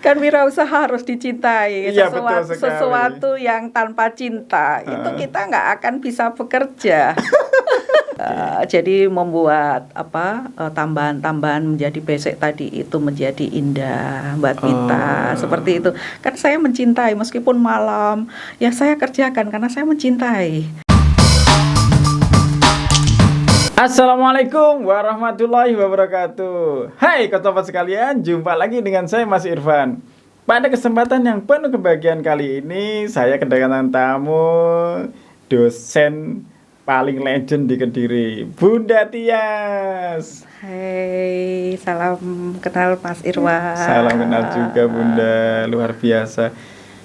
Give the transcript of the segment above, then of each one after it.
Kan wirausaha harus dicintai. Iya, betul sekali. Sesuatu yang tanpa cinta itu kita nggak akan bisa bekerja. Jadi membuat tambahan-tambahan menjadi basic tadi itu menjadi indah buat kita. Seperti itu. Kan saya mencintai meskipun malam, ya saya kerjakan karena saya mencintai. Assalamualaikum warahmatullahi wabarakatuh. Hai Kotopat sekalian, jumpa lagi dengan saya Mas Irfan. Pada kesempatan yang penuh kebahagiaan kali ini, saya kedatangan tamu dosen paling legend di Kediri, Bunda Tias. Hai, salam kenal Mas Irwan. Salam kenal juga Bunda, luar biasa.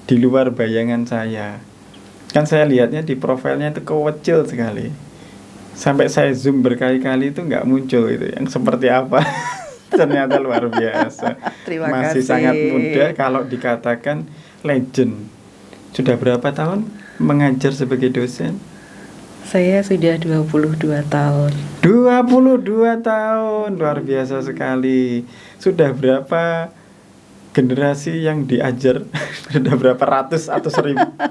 Di luar bayangan saya. Kan saya lihatnya di profilnya itu kecil sekali. Sampai saya zoom berkali-kali itu nggak muncul itu yang seperti apa. Ternyata luar biasa. Masih sangat muda kalau dikatakan legend. Sudah berapa tahun mengajar sebagai dosen? Saya sudah 22 tahun. 22 tahun, luar biasa sekali. Sudah berapa generasi yang diajar? Sudah berapa ratus atau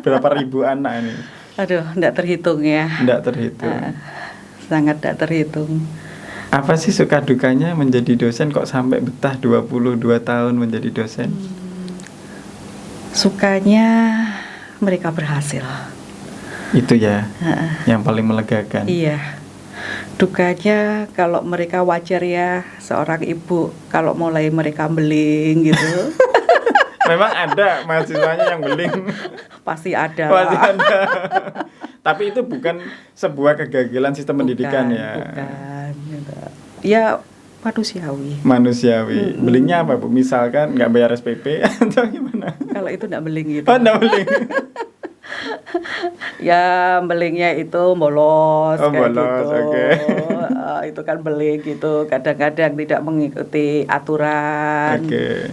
berapa ribu anak ini? Aduh, enggak terhitung ya. Enggak terhitung. Sangat enggak terhitung. Apa sih suka dukanya menjadi dosen kok sampai betah 22 tahun menjadi dosen? Sukanya mereka berhasil. Itu ya, yang paling melegakan. Iya. Dukanya kalau mereka wajar ya, seorang ibu kalau mulai mereka beling gitu. Memang ada mahasiswanya yang beling. Pasti ada. Pasti ada. Tapi itu bukan sebuah kegagalan sistem pendidikan ya. Bukan. Ya manusiawi. Manusiawi. Belingnya apa Bu? Misalkan nggak bayar SPP atau gimana? Kalau itu nggak beling gitu. Oh, nggak beling. Ya belingnya itu bolos kayak bolos, gitu. Okay. Itu kan beling gitu. Kadang-kadang tidak mengikuti aturan,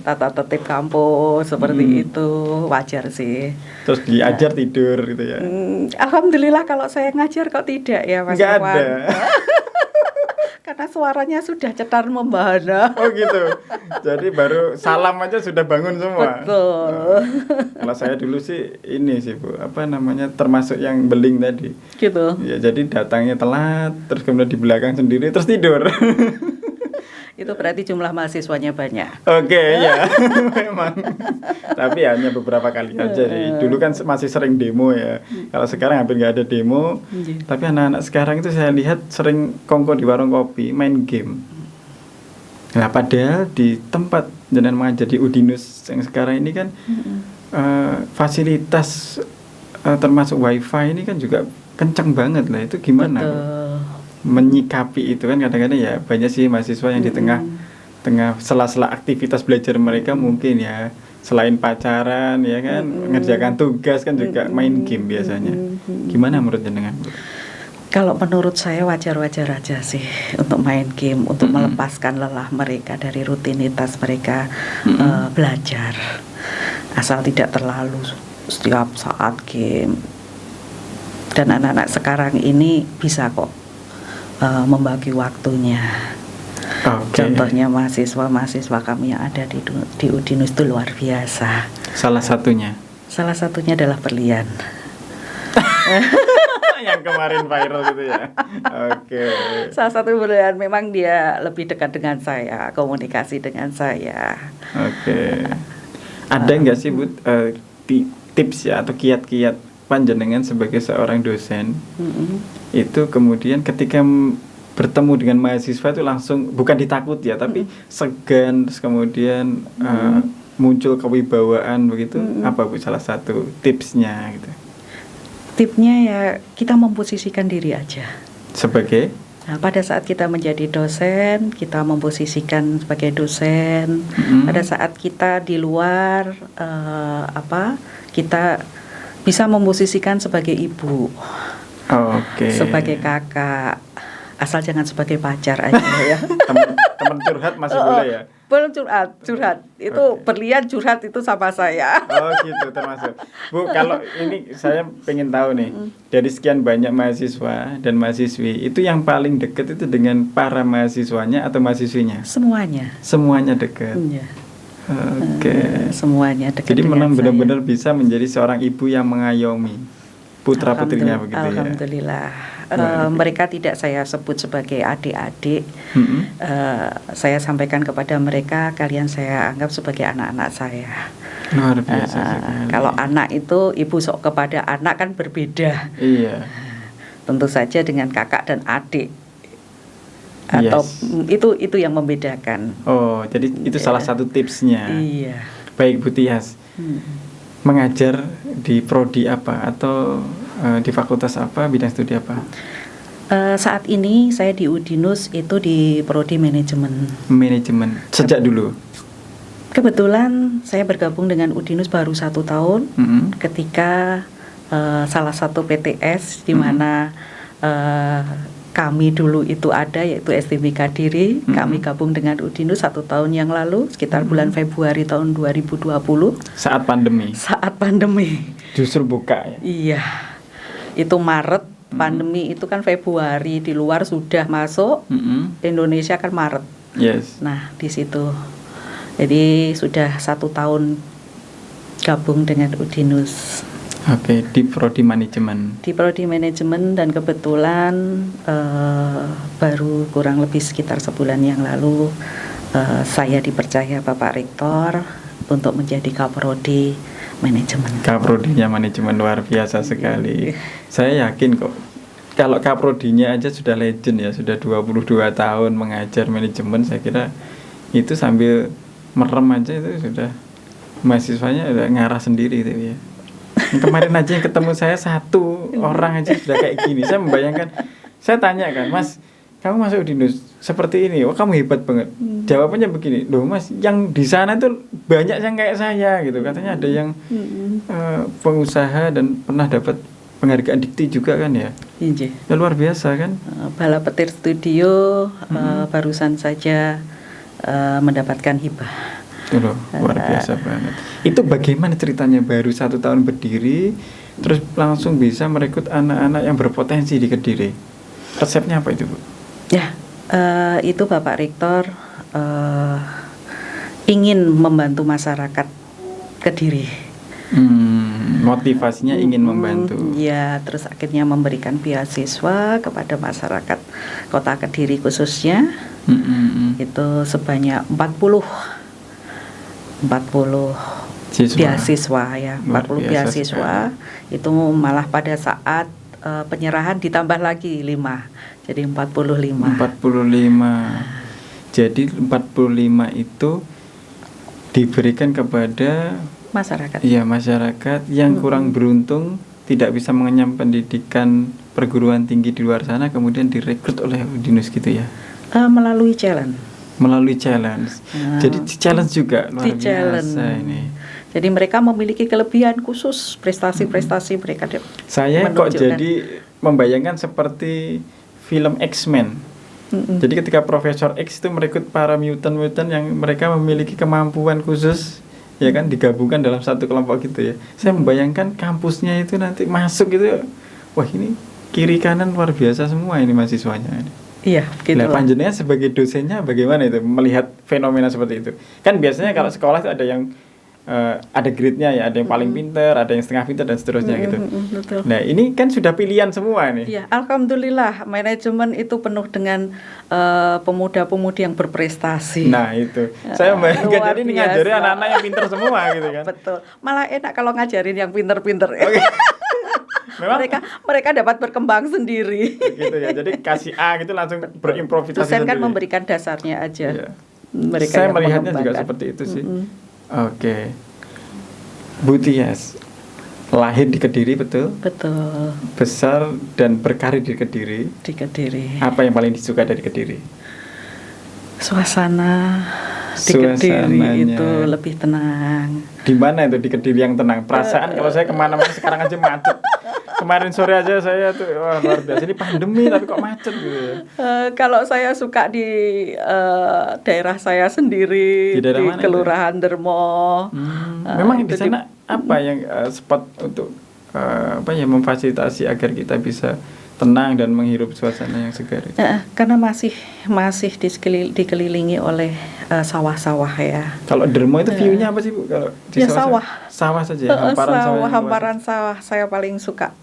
tata tertib kampus seperti itu, wajar sih. Terus diajar tidur gitu ya. Alhamdulillah kalau saya ngajar kok tidak ya Mas Irwan. Nggak ada. Karena suaranya sudah cetar membahana. Oh gitu. Jadi baru salam aja sudah bangun semua. Betul. Kalau saya dulu sih ini sih Bu, termasuk yang beling tadi. Gitu. Ya jadi datangnya telat, terus kemudian di belakang sendiri terus tidur. Itu berarti jumlah mahasiswanya banyak. Oke, ya. Memang. Tapi hanya beberapa kali aja sih. Dulu kan masih sering demo ya. Kalau sekarang hampir nggak ada demo. Tapi anak-anak sekarang itu saya lihat sering kongko di warung kopi, main game. Nah, padahal di tempat jenengan mengajar di Udinus yang sekarang ini kan fasilitas termasuk wifi ini kan juga kencang banget lah. Itu gimana? Menyikapi itu kan kadang-kadang ya banyak sih mahasiswa yang di tengah sela-sela aktivitas belajar mereka mungkin ya selain pacaran ya kan mengerjakan tugas kan juga main game biasanya. Gimana menurut jenengan? Kalau menurut saya wajar-wajar aja sih untuk main game, untuk melepaskan lelah mereka dari rutinitas mereka belajar, asal tidak terlalu setiap saat game. Dan anak-anak sekarang ini bisa kok membagi waktunya. Contohnya mahasiswa kami yang ada di Udinus itu luar biasa. Salah satunya adalah berlian. Yang kemarin viral gitu ya. Salah satu berlian, memang dia lebih dekat dengan saya, komunikasi dengan saya. Ada nggak sih Bu tips ya atau kiat-kiat panjenengan sebagai seorang dosen? Itu kemudian ketika bertemu dengan mahasiswa itu langsung bukan ditakuti ya, tapi segan, terus kemudian muncul kewibawaan begitu. Apa Bu salah satu tipsnya gitu? Tipsnya ya kita memposisikan diri aja. Sebagai? Nah, pada saat kita menjadi dosen, kita memposisikan sebagai dosen. Pada saat kita di luar kita bisa memposisikan sebagai ibu. Sebagai kakak, asal jangan sebagai pacar aja ya. Teman curhat masih boleh ya? Belum curhat. Itu berlian curhat itu sama saya. Oh gitu termasuk. Bu, kalau ini saya pengen tahu nih, dari sekian banyak mahasiswa dan mahasiswi, itu yang paling dekat itu dengan para mahasiswanya atau mahasiswinya? Semuanya. Semuanya dekat. Iya. Oke. Semuanya dekat Jadi dengan memang saya. benar-benar bisa menjadi seorang ibu yang mengayomi putra-putrinya begitu ya. Alhamdulillah. Luar biasa. Mereka tidak saya sebut sebagai adik-adik. Mm-mm. Saya sampaikan kepada mereka, kalian saya anggap sebagai anak-anak saya. Luar biasa sekali. Kalau anak itu ibu sok kepada anak kan berbeda. Iya. Tentu saja dengan kakak dan adik. Atau itu yang membedakan. Oh, jadi itu salah satu tipsnya. Iya. Baik Bu Tias. Mengajar di prodi apa atau di fakultas apa, bidang studi apa? Saat ini saya di Udinus itu di prodi manajemen. Manajemen. Sejak dulu. Kebetulan saya bergabung dengan Udinus baru 1 tahun. Ketika salah satu PTS di mana kami dulu itu ada, yaitu STB Kadiri. Kami gabung dengan Udinus 1 tahun yang lalu, sekitar bulan Februari tahun 2020. Saat pandemi. Saat pandemi. Justru buka ya. Iya. Itu Maret, pandemi itu kan Februari, di luar sudah masuk, Indonesia kan Maret. Yes. Nah, di situ. Jadi sudah 1 tahun gabung dengan Udinus. Oke, di prodi manajemen. Di prodi manajemen, dan kebetulan baru kurang lebih sekitar sebulan yang lalu saya dipercaya Bapak Rektor untuk menjadi Kaprodi manajemen. Kaprodinya manajemen luar biasa sekali. Saya yakin kok kalau kaprodinya aja sudah legend ya, sudah 22 tahun mengajar manajemen, saya kira itu sambil merem aja itu sudah mahasiswanya udah ngarah sendiri itu ya. Kemarin aja yang ketemu saya 1 orang aja sudah kayak gini. Saya membayangkan, saya tanya kan, Mas, kamu masuk Udinus seperti ini, oh kamu hebat banget. Jawabannya begini, loh Mas, yang di sana tuh banyak yang kayak saya gitu. Katanya ada yang pengusaha dan pernah dapat penghargaan Dikti juga kan ya. Iya. Ya, luar biasa kan. Bala Petir Studio barusan saja mendapatkan hibah. Itu loh, luar biasa banget. Itu bagaimana ceritanya, baru 1 tahun berdiri terus langsung bisa merekrut anak-anak yang berpotensi di Kediri. Resepnya apa itu Bu? Ya, itu Bapak Rektor ingin membantu masyarakat Kediri. Motivasinya ingin membantu. Ya, terus akhirnya memberikan beasiswa kepada masyarakat Kota Kediri khususnya. Itu sebanyak 40 beasiswa ya, 40 beasiswa. Itu malah pada saat penyerahan ditambah lagi 5. Jadi 45. Jadi 45 itu diberikan kepada masyarakat. Iya, masyarakat yang kurang beruntung, tidak bisa mengenyam pendidikan perguruan tinggi di luar sana, kemudian direkrut oleh Udinus gitu ya. Melalui challenge. Jadi challenge juga luar biasa ini. Jadi mereka memiliki kelebihan khusus, prestasi-prestasi mereka. Saya kok jadi membayangkan seperti film X-Men. Jadi ketika Profesor X itu merekrut para mutant-mutant yang mereka memiliki kemampuan khusus, ya kan, digabungkan dalam satu kelompok gitu ya. Saya membayangkan kampusnya itu nanti masuk gitu, wah ini kiri kanan luar biasa semua ini mahasiswanya ini. Iya, gitu. Nah, panjenengan sebagai dosennya bagaimana itu melihat fenomena seperti itu? Kan biasanya kalau sekolah itu ada yang ada grade-nya ya, ada yang paling pintar, ada yang setengah pintar dan seterusnya gitu. Betul. Nah, ini kan sudah pilihan semua nih. Iya, alhamdulillah manajemen itu penuh dengan pemuda-pemudi yang berprestasi. Nah, itu. Saya membayangkan jadi ini ngajarin anak-anak yang pintar semua gitu kan. Betul. Malah enak kalau ngajarin yang pintar-pintar. Okay. Memang mereka dapat berkembang sendiri. Gitu ya. Jadi kasih A gitu langsung berimprovisasi dosen kan sendiri. memberikan dasarnya aja. Iya. Mereka saya melihatnya juga seperti itu sih. Oke. Bu Tias lahir di Kediri, betul? Betul. Besar dan berkarir di Kediri. Di Kediri. Apa yang paling disuka dari Kediri? Suasana di Kediri itu lebih tenang. Di mana itu di Kediri yang tenang? Perasaan kalau saya kemana-mana sekarang aja macet. Kemarin sore aja saya tuh luar biasa, ini pandemi tapi kok macet gitu ya. Kalau saya suka di daerah saya sendiri, di Kelurahan Dermo. Memang di sana apa yang spot untuk memfasilitasi agar kita bisa tenang dan menghirup suasana yang segar itu. Karena masih dikelilingi oleh sawah-sawah ya. Kalau Dermo itu view-nya apa sih Bu? Kalau di Ya sawah. Sawah saja ya, hamparan sawah. yang luas. Hamparan sawah saya paling suka.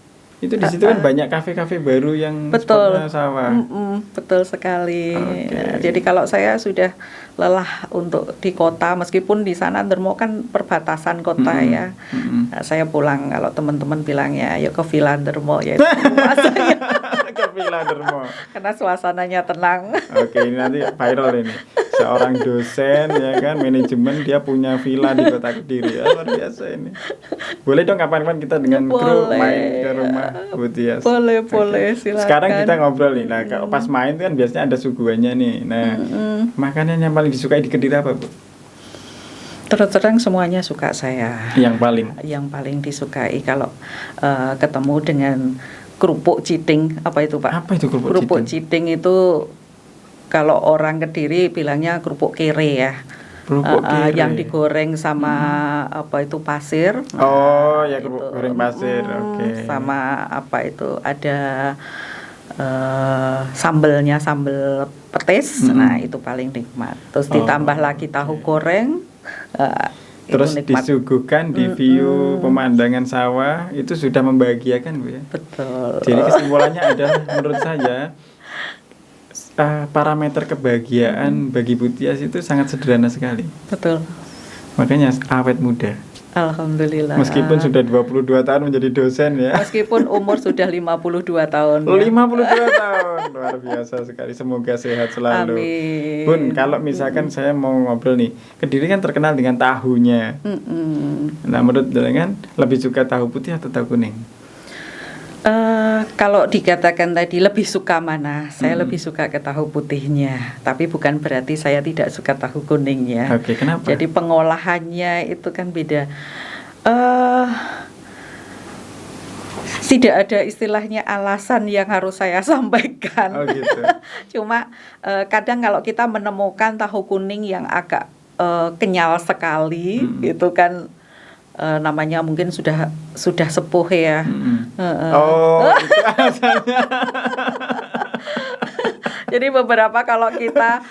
Itu di situ kan banyak kafe-kafe baru yang Betul. spotnya sawah. Betul sekali. Okay. Jadi kalau saya sudah lelah untuk di kota, meskipun di sana Dermo kan perbatasan kota ya. Nah, saya pulang kalau teman-teman bilangnya, yuk ke Villa Dermo, ya itu rumah saya. Ke Villa Dermo. Karena suasananya tenang. Oke, ini nanti viral ini. Seorang dosen ya kan, manajemen, dia punya villa di Kota Kediri. Luar biasa ini. Boleh dong kapan-kapan kita dengan kru main ke rumah Bu Tias. Boleh, silakan. Sekarang kita ngobrol nih. Nah, kalau pas main kan biasanya ada suguhannya nih. Nah, makanan yang paling disukai di Kediri apa, Bu? Terus terang semuanya suka saya. Yang paling disukai kalau ketemu dengan kerupuk citing. Apa itu, Pak? Apa itu kerupuk citing itu kalau orang Kediri bilangnya kerupuk kere ya. Kerupuk kere. Yang digoreng sama apa itu pasir. Oh, ya kerupuk goreng pasir. Oke. Sama apa itu ada sambelnya, sambel petis. Nah, itu paling nikmat. Terus ditambah lagi tahu goreng. Terus disuguhkan di view pemandangan sawah, itu sudah membahagiakan Bu ya. Betul. Jadi kesimpulannya adalah menurut saya parameter kebahagiaan bagi Bu Tias itu sangat sederhana sekali. Betul. Makanya awet muda. Alhamdulillah. Meskipun sudah 22 tahun menjadi dosen ya. Meskipun umur sudah 52 tahun. Ya. 52 tahun. Luar biasa sekali. Semoga sehat selalu. Amin. Bun, kalau misalkan saya mau ngobrol nih, Kediri kan terkenal dengan tahunya. Nah, menurut jenengan lebih suka tahu putih atau tahu kuning? Kalau dikatakan tadi lebih suka mana, saya lebih suka ke tahu putihnya. Tapi bukan berarti saya tidak suka tahu kuningnya. Oke, kenapa? Jadi pengolahannya itu kan beda. Tidak ada istilahnya alasan yang harus saya sampaikan. Oh gitu. Cuma kadang kalau kita menemukan tahu kuning yang agak kenyal sekali, itu kan namanya mungkin sudah sepuh ya. Oh, itu alasannya. Jadi beberapa kalau kita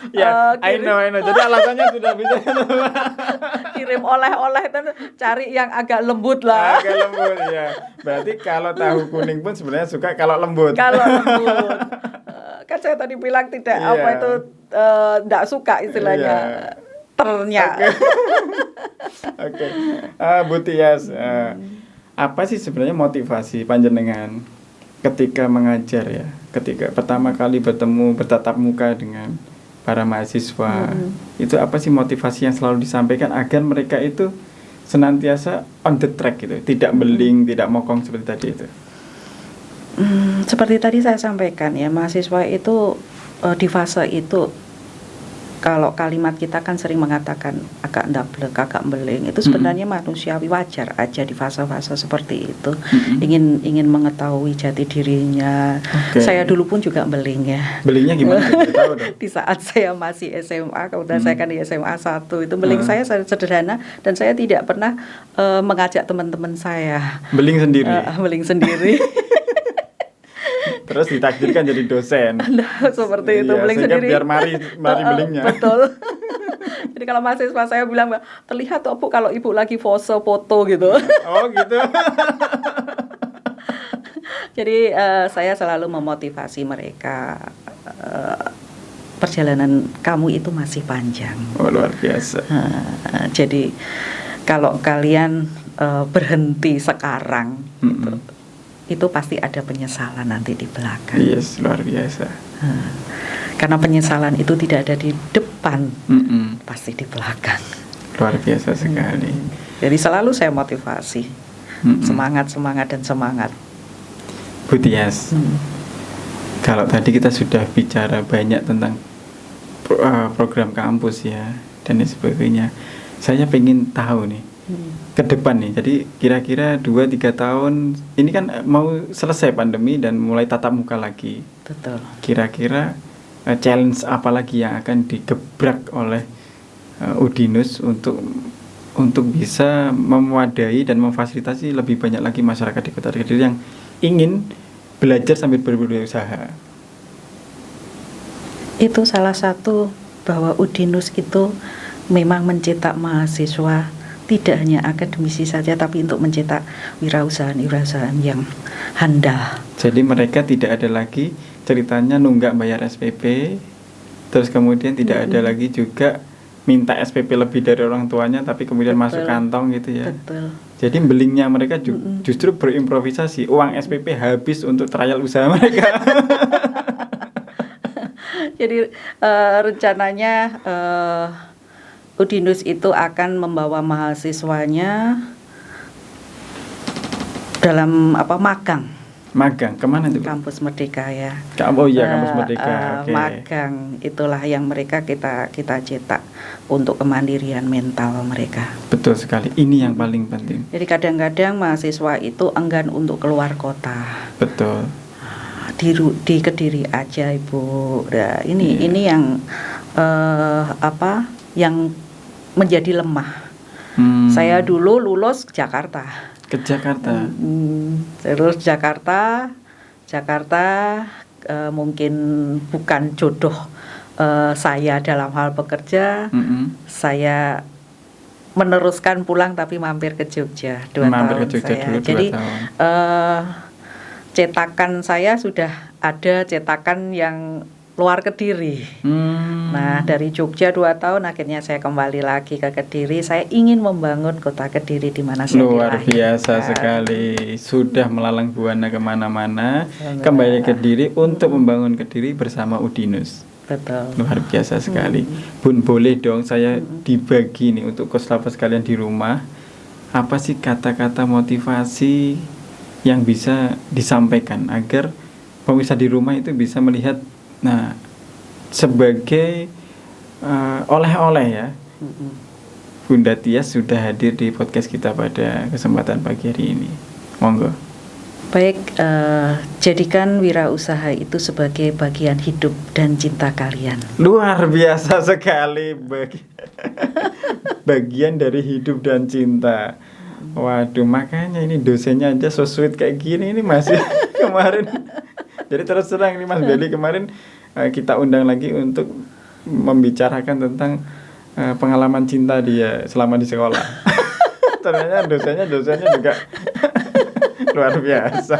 I know. Jadi alasannya sudah bisa kirim oleh-oleh itu cari yang agak lembut lah. Agak lembut ya. Berarti kalau tahu kuning pun sebenarnya suka kalau lembut. Kalau lembut. Kan saya tadi bilang tidak apa itu tidak suka istilahnya. Ternyata. Oke. Bu Tias, apa sih sebenarnya motivasi panjenengan ketika mengajar ya? Ketika pertama kali bertatap muka dengan para mahasiswa, itu apa sih motivasi yang selalu disampaikan agar mereka itu senantiasa on the track gitu, tidak beling, tidak mokong seperti tadi itu? Seperti tadi saya sampaikan ya, mahasiswa itu di fase itu kalau kalimat kita kan sering mengatakan agak ndablek, agak beling, itu sebenarnya manusiawi, wajar aja di fase-fase seperti itu. Ingin mengetahui jati dirinya. Saya dulu pun juga beling ya. Belingnya gimana? Tahu dong. Di saat saya masih SMA, kemudian saya kan di SMA 1, itu beling saya sederhana dan saya tidak pernah mengajak teman-teman saya. Beling sendiri. Beling sendiri. Terus ditakdirkan jadi dosen. Seperti itu, beling sendiri. Biar mari belingnya. Betul. Jadi kalau mahasiswa saya bilang, terlihat tuh Bu kalau Ibu lagi pose foto gitu. Oh gitu. Jadi saya selalu memotivasi mereka, perjalanan kamu itu masih panjang. Oh luar biasa. Jadi kalau kalian berhenti sekarang gitu, itu pasti ada penyesalan nanti di belakang. Yes, luar biasa. Karena penyesalan itu tidak ada di depan, pasti di belakang. Luar biasa sekali. Jadi selalu saya motivasi, semangat dan semangat. Bu Tias, kalau tadi kita sudah bicara banyak tentang program kampus ya dan sebagainya, saya pengen tahu nih. Ke depan nih, jadi kira-kira 2-3 tahun ini kan mau selesai pandemi dan mulai tatap muka lagi. Betul. Kira-kira challenge apa lagi yang akan digebrak oleh Udinus untuk bisa memadai dan memfasilitasi lebih banyak lagi masyarakat di Kota Kediri yang ingin belajar sambil berwirausaha. Itu salah satu bahwa Udinus itu memang mencetak mahasiswa tidak hanya akademisi saja, tapi untuk mencetak wirausahaan yang handal. Jadi mereka tidak ada lagi ceritanya nunggak bayar SPP, terus kemudian tidak ada lagi juga minta SPP lebih dari orang tuanya, tapi kemudian masuk kantong gitu ya. Betul. Jadi belingnya mereka justru berimprovisasi. Uang SPP habis untuk trial usaha mereka. Jadi rencananya Udinus itu akan membawa mahasiswanya dalam magang. Magang kemana itu? Kampus Merdeka ya. Oh iya, Kampus Merdeka. Okay. Magang itulah yang mereka kita cetak untuk kemandirian mental mereka. Betul sekali. Ini yang paling penting. Jadi kadang-kadang mahasiswa itu enggan untuk keluar kota. Betul. Di Kediri aja Ibu. Nah, ini yang yang menjadi lemah. Saya dulu lulus ke Jakarta. Ke Jakarta. Terus Jakarta mungkin bukan jodoh saya dalam hal bekerja. Saya meneruskan pulang tapi mampir ke Jogja 2 tahun saya. Dulu, jadi 2 tahun. Cetakan saya sudah ada cetakan yang luar Kediri. Nah, dari Jogja 2 tahun akhirnya saya kembali lagi ke Kediri. Saya ingin membangun kota Kediri di mana saya luar dilahirkan. Biasa sekali. Sudah melalang buana kemana-mana, kembali ke Kediri untuk membangun Kediri bersama Udinus. Betul. Luar biasa sekali. Bun, boleh dong saya dibagi nih untuk Coach Lovers kalian di rumah. Apa sih kata-kata motivasi yang bisa disampaikan agar pemirsa di rumah itu bisa melihat, nah, sebagai oleh-oleh ya, Bunda Tias sudah hadir di podcast kita pada kesempatan pagi hari ini. Monggo. Baik, jadikan wirausaha itu sebagai bagian hidup dan cinta kalian. Luar biasa sekali, bagian dari hidup dan cinta. Waduh, makanya ini dosennya aja so sweet kayak gini, ini masih kemarin. Jadi terus terang ini Mas Beli kemarin kita undang lagi untuk membicarakan tentang pengalaman cinta dia selama di sekolah. Ternyata dosennya juga luar biasa.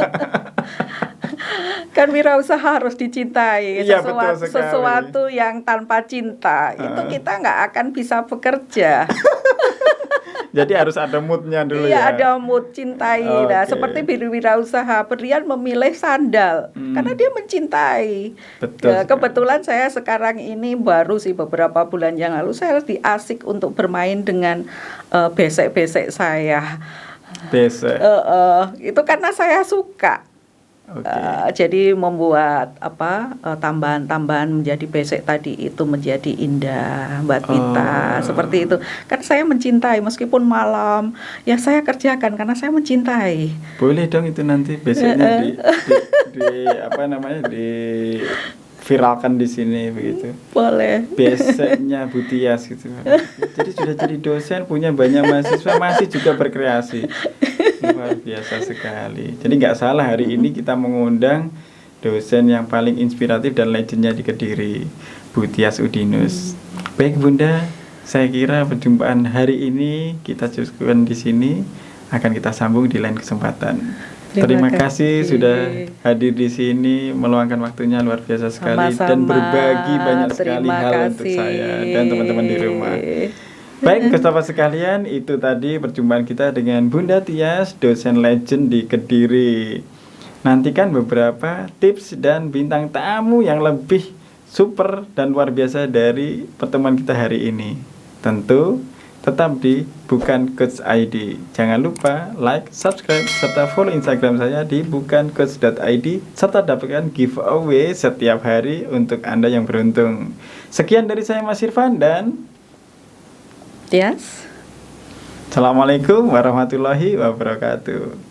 Kan wirausaha harus dicintai. Iya, Sesuatu yang tanpa cinta itu kita nggak akan bisa bekerja. Jadi harus ada moodnya dulu ya. Iya, ada mood cintai. Nah, seperti wirausaha, Brian memilih sandal karena dia mencintai. Betul. Kebetulan saya sekarang ini baru sih beberapa bulan yang lalu saya diasik untuk bermain dengan besek-besek saya. Besek. Itu karena saya suka. Jadi membuat tambahan-tambahan menjadi besek tadi itu menjadi indah buat kita, seperti itu. Kan saya mencintai meskipun malam, ya saya kerjakan karena saya mencintai. Boleh dong itu nanti beseknya di viralkan di sini begitu. Boleh. Beseknya Bu Tias gitu. Jadi sudah jadi dosen, punya banyak mahasiswa, masih juga berkreasi. Luar biasa sekali. Jadi nggak salah hari ini kita mengundang dosen yang paling inspiratif dan legendnya di Kediri, Bu Tias Udinus. Baik Bunda, saya kira perjumpaan hari ini kita cukupkan di sini. Akan kita sambung di lain kesempatan. Terima kasih sudah hadir di sini, meluangkan waktunya luar biasa sekali. Sama-sama. Dan berbagi banyak sekali hal untuk saya dan teman-teman di rumah. Baik, Sahabat sekalian, itu tadi perjumpaan kita dengan Bunda Tias, dosen legend di Kediri. Nantikan beberapa tips dan bintang tamu yang lebih super dan luar biasa dari pertemuan kita hari ini. Tentu tetap di Bukan Coach ID. Jangan lupa like, subscribe, serta follow Instagram saya di bukancoach.id, serta dapatkan giveaway setiap hari untuk Anda yang beruntung. Sekian dari saya Mas Irfan dan Tias. Assalamualaikum warahmatullahi wabarakatuh.